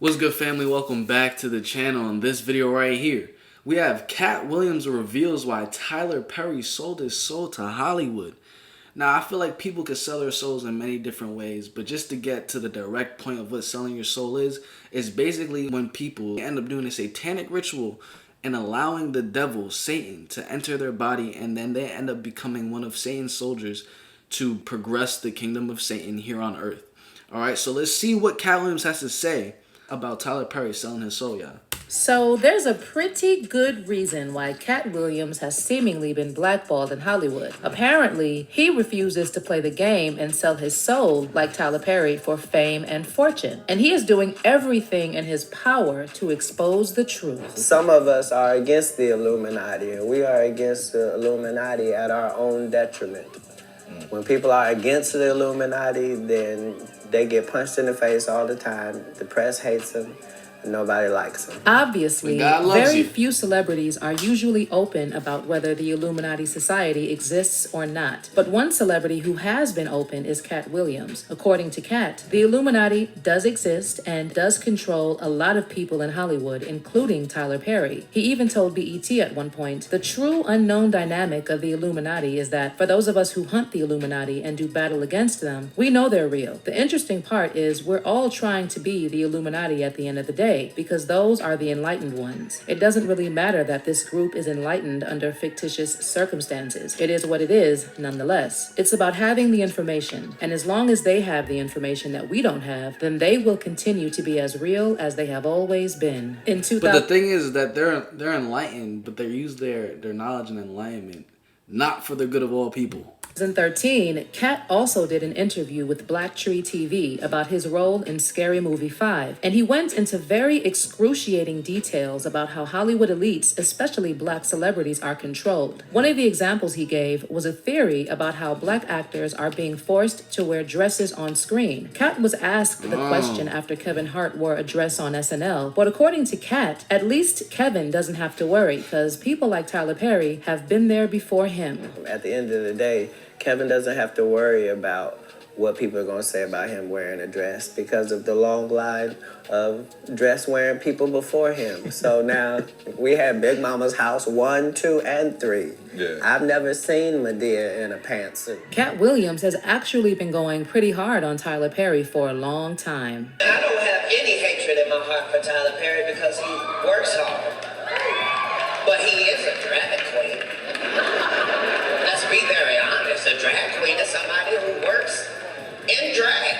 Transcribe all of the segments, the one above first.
What's good, family? Welcome back to the channel. In this video right here, we have Katt Williams reveals why Tyler Perry sold his soul to Hollywood. Now, I feel like people could sell their souls in many different ways, but just to get to the direct point of what selling your soul is basically when people end up doing a satanic ritual and allowing the devil, Satan, to enter their body, and then they end up becoming one of Satan's soldiers to progress the kingdom of Satan here on earth. Alright, so let's see what Katt Williams has to say about Tyler Perry selling his soul, y'all. So there's a pretty good reason why Katt Williams has seemingly been blackballed in Hollywood. Apparently, he refuses to play the game and sell his soul like Tyler Perry for fame and fortune. And he is doing everything in his power to expose the truth. Some of us are against the Illuminati, and we are against the Illuminati at our own detriment. When people are against the Illuminati, then they get punched in the face all the time. The press hates them. Nobody likes them. Obviously, God loves very you. few celebrities are usually open about whether the Illuminati Society exists or not. But one celebrity who has been open is Katt Williams. According to Katt, the Illuminati does exist and does control a lot of people in Hollywood, including Tyler Perry. He even told BET at one point, the true unknown dynamic of the Illuminati is that for those of us who hunt the Illuminati and do battle against them, we know they're real. The interesting part is we're all trying to be the Illuminati at the end of the day, because those are the enlightened ones. It doesn't really matter that this group is enlightened under fictitious circumstances. It is what it is, nonetheless. It's about having the information, and as long as they have the information that we don't have, then they will continue to be as real as they have always been. In 2000, But the thing is that they're enlightened, but they use their knowledge and enlightenment not for the good of all people. 2013, Katt also did an interview with Black Tree TV about his role in Scary Movie 5, and he went into very excruciating details about how Hollywood elites, especially black celebrities, are controlled. One of the examples he gave was a theory about how black actors are being forced to wear dresses on screen. Katt was asked the question after Kevin Hart wore a dress on SNL, but according to Katt, at least Kevin doesn't have to worry, because people like Tyler Perry have been there before him. At the end of the day, Kevin doesn't have to worry about what people are going to say about him wearing a dress because of the long line of dress-wearing people before him. So now we have Big Mama's House 1, 2, and 3. Yeah. I've never seen Medea in a pantsuit. Katt Williams has actually been going pretty hard on Tyler Perry for a long time. I don't have any hatred in my heart for Tyler Perry because he works hard. But he is a drag queen. Let's be very honest. A drag queen is somebody who works in drag.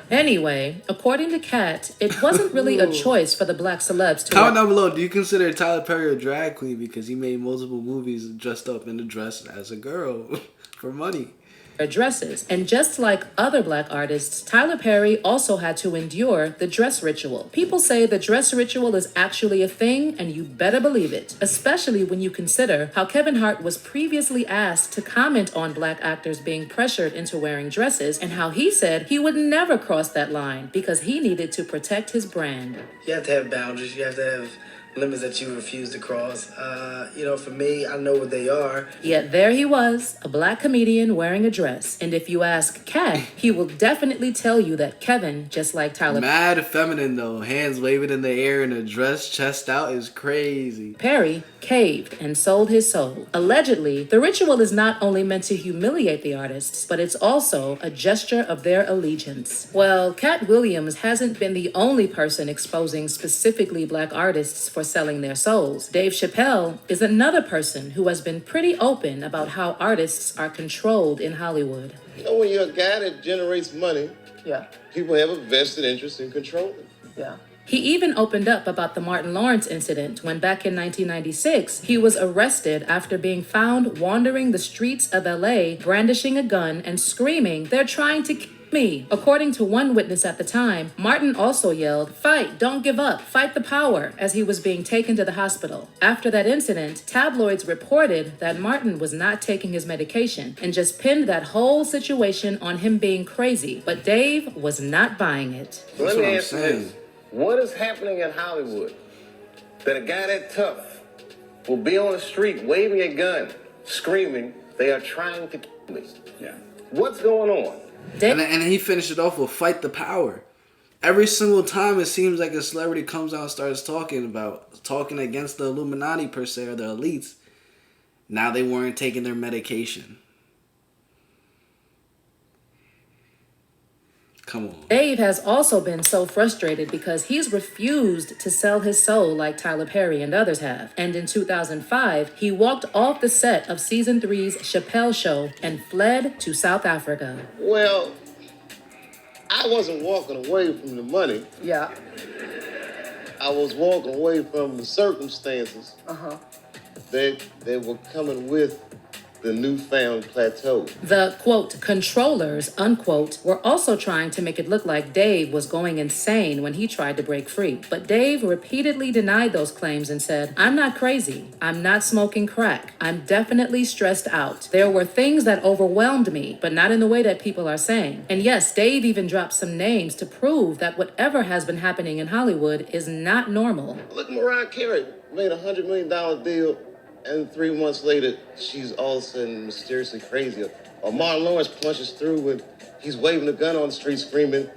Anyway, according to Katt, it wasn't really a choice for the black celebs to Comment down below, do you consider Tyler Perry a drag queen because he made multiple movies dressed up in a dress as a girl for money? wear dresses. And just like other black artists, Tyler Perry also had to endure the dress ritual. People say the dress ritual is actually a thing, and you better believe it, especially when you consider how Kevin Hart was previously asked to comment on black actors being pressured into wearing dresses, and how he said he would never cross that line because he needed to protect his brand. You have to have boundaries. You have to have limits that you refuse to cross. For me, I know what they are. Yet there he was, a black comedian wearing a dress. And if you ask Katt, he will definitely tell you that Kevin, just like Tyler Mad feminine though, hands waving in the air in a dress, chest out is crazy. Perry, caved and sold his soul. Allegedly, the ritual is not only meant to humiliate the artists, but it's also a gesture of their allegiance. Well, Katt Williams hasn't been the only person exposing specifically black artists for selling their souls. Dave Chappelle is another person who has been pretty open about how artists are controlled in Hollywood. You know, when you're a guy that generates money, people have a vested interest in controlling. He even opened up about the Martin Lawrence incident when back in 1996, he was arrested after being found wandering the streets of LA, brandishing a gun and screaming, "They're trying to kill me." According to one witness at the time, Martin also yelled, "Fight, don't give up, fight the power," as he was being taken to the hospital. After that incident, tabloids reported that Martin was not taking his medication and just pinned that whole situation on him being crazy. But Dave was not buying it. So let what me I'm ask you saying. this. What is happening in Hollywood that a guy that tough will be on the street waving a gun, screaming, "They are trying to kill me"? Yeah. What's going on? Dave And he finished it off with "Fight the Power." Every single time it seems like a celebrity comes out and starts talking against the Illuminati per se or the elites. Now they weren't taking their medication. Come on. Dave has also been so frustrated because he's refused to sell his soul like Tyler Perry and others have. And in 2005, he walked off the set of season 3's Chappelle Show and fled to South Africa. Well, I wasn't walking away from the money. Yeah. I was walking away from the circumstances that were coming with the newfound plateau. The, quote, controllers, unquote, were also trying to make it look like Dave was going insane when he tried to break free. But Dave repeatedly denied those claims and said, I'm not crazy. I'm not smoking crack. I'm definitely stressed out. There were things that overwhelmed me, but not in the way that people are saying. And yes, Dave even dropped some names to prove that whatever has been happening in Hollywood is not normal. Look, Mariah Carey made a $100 million deal, and 3 months later, she's all of a sudden mysteriously crazy. Or Martin Lawrence punches through and he's waving a gun on the street screaming,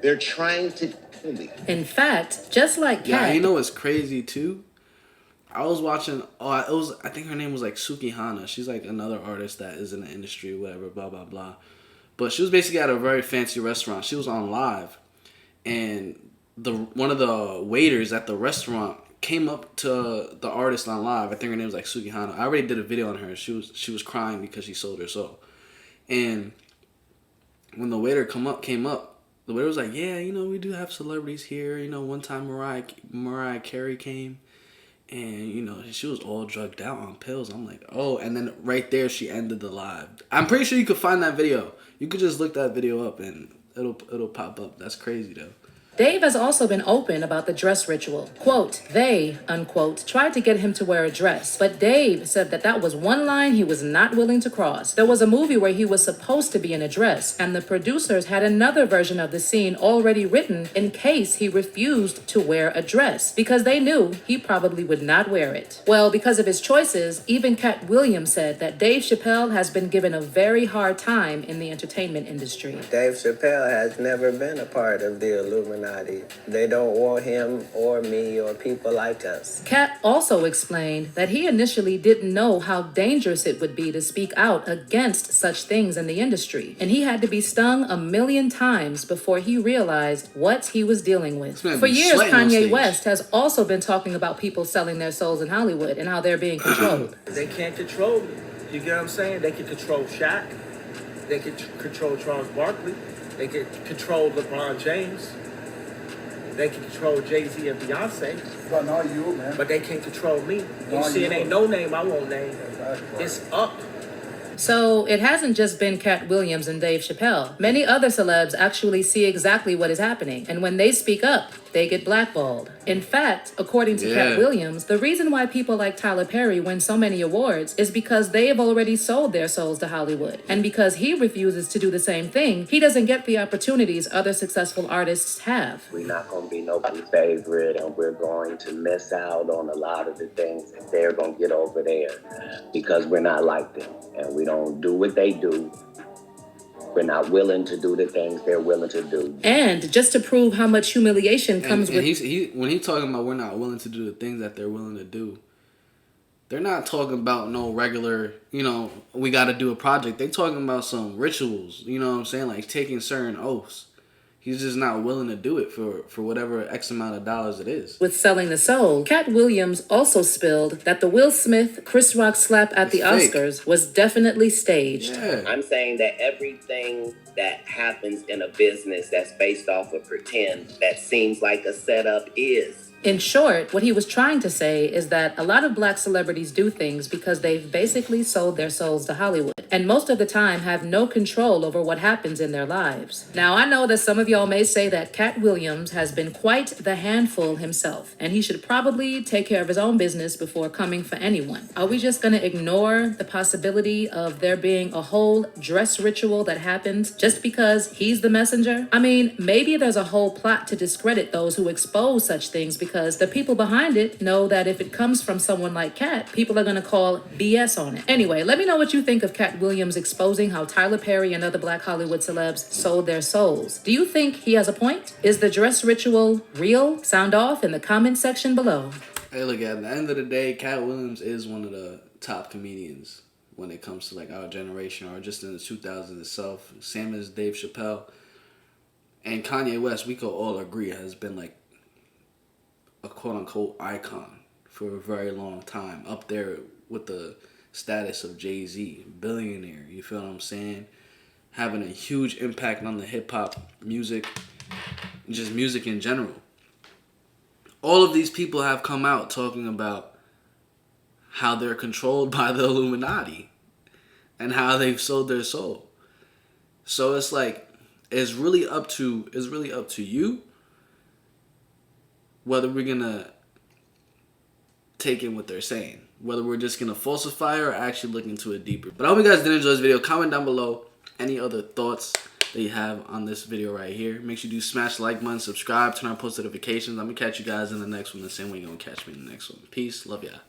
they're trying to kill me. In fact, just like Kat... Yeah, you know what's crazy too? I was watching, I think her name was like Suki Hana. She's like another artist that is in the industry, whatever, blah, blah, blah. But she was basically at a very fancy restaurant. She was on live. And one of the waiters at the restaurant came up to the artist on live. I think her name was like Suki Hana. I already did a video on her. She was crying because she sold her soul. And when the waiter came up, the waiter was like, yeah, you know, we do have celebrities here. You know, one time Mariah Carey came and, you know, she was all drugged out on pills. I'm like, oh, and then right there she ended the live. I'm pretty sure you could find that video. You could just look that video up and it'll pop up. That's crazy though. Dave has also been open about the dress ritual. Quote, they, unquote, tried to get him to wear a dress, but Dave said that was one line he was not willing to cross. There was a movie where he was supposed to be in a dress, and the producers had another version of the scene already written in case he refused to wear a dress, because they knew he probably would not wear it. Well, because of his choices, even Cat Williams said that Dave Chappelle has been given a very hard time in the entertainment industry. Dave Chappelle has never been a part of the Illuminati. They don't want him or me or people like us. Cat also explained that he initially didn't know how dangerous it would be to speak out against such things in the industry, and he had to be stung 1,000,000 times before he realized what he was dealing with. For years, Kanye West has also been talking about people selling their souls in Hollywood and how they're being controlled. They can't control me. You get what I'm saying? They can control Shaq. They can control Charles Barkley. They can control LeBron James. They can control Jay-Z and Beyonce. But not you, man. But they can't control me. You see, it ain't no name I won't name. It's up. So it hasn't just been Cat Williams and Dave Chappelle. Many other celebs actually see exactly what is happening, and when they speak up, they get blackballed. In fact, according to Cat Williams, the reason why people like Tyler Perry win so many awards is because they have already sold their souls to Hollywood. And because he refuses to do the same thing, he doesn't get the opportunities other successful artists have. We're not going to be nobody's favorite, and we're going to miss out on a lot of the things that they're going to get over there because we're not like them, and we don't do what they do. We're not willing to do the things they're willing to do. And just to prove how much humiliation comes with... When he's talking about we're not willing to do the things that they're willing to do, they're not talking about no regular, you know, we got to do a project. They're talking about some rituals, you know what I'm saying? Like taking certain oaths. He's just not willing to do it for whatever X amount of dollars it is. With selling the soul, Cat Williams also spilled that the Will Smith, Chris Rock slap at the Oscars was definitely staged. Yeah. I'm saying that everything that happens in a business that's based off of pretend that seems like a setup is. In short, what he was trying to say is that a lot of black celebrities do things because they've basically sold their souls to Hollywood, and most of the time have no control over what happens in their lives. Now, I know that some of y'all may say that Cat Williams has been quite the handful himself, and he should probably take care of his own business before coming for anyone. Are we just gonna ignore the possibility of there being a whole dress ritual that happens just because he's the messenger? I mean, maybe there's a whole plot to discredit those who expose such things because the people behind it know that if it comes from someone like Cat, people are going to call BS on it. Anyway, let me know what you think of Cat Cat Williams exposing how Tyler Perry and other Black Hollywood celebs sold their souls. Do you think he has a point? Is the dress ritual real? Sound off in the comment section below. Hey, look, at the end of the day, Cat Williams is one of the top comedians when it comes to like our generation or just in the 2000s itself. Same as Dave Chappelle. And Kanye West, we could all agree, has been like a quote-unquote icon for a very long time. Up there with the status of Jay-Z, billionaire, you feel what I'm saying? Having a huge impact on the hip-hop music, just music in general. All of these people have come out talking about how they're controlled by the Illuminati and how they've sold their soul. So it's like, it's really up to you whether we're gonna take in what they're saying, whether we're just gonna falsify or actually look into it deeper. But I hope you guys did enjoy this video. Comment down below any other thoughts that you have on this video right here. Make sure you do smash the like button, subscribe, turn on post notifications. I'm gonna catch you guys in the next one the same way you're gonna catch me in the next one. Peace, love y'all.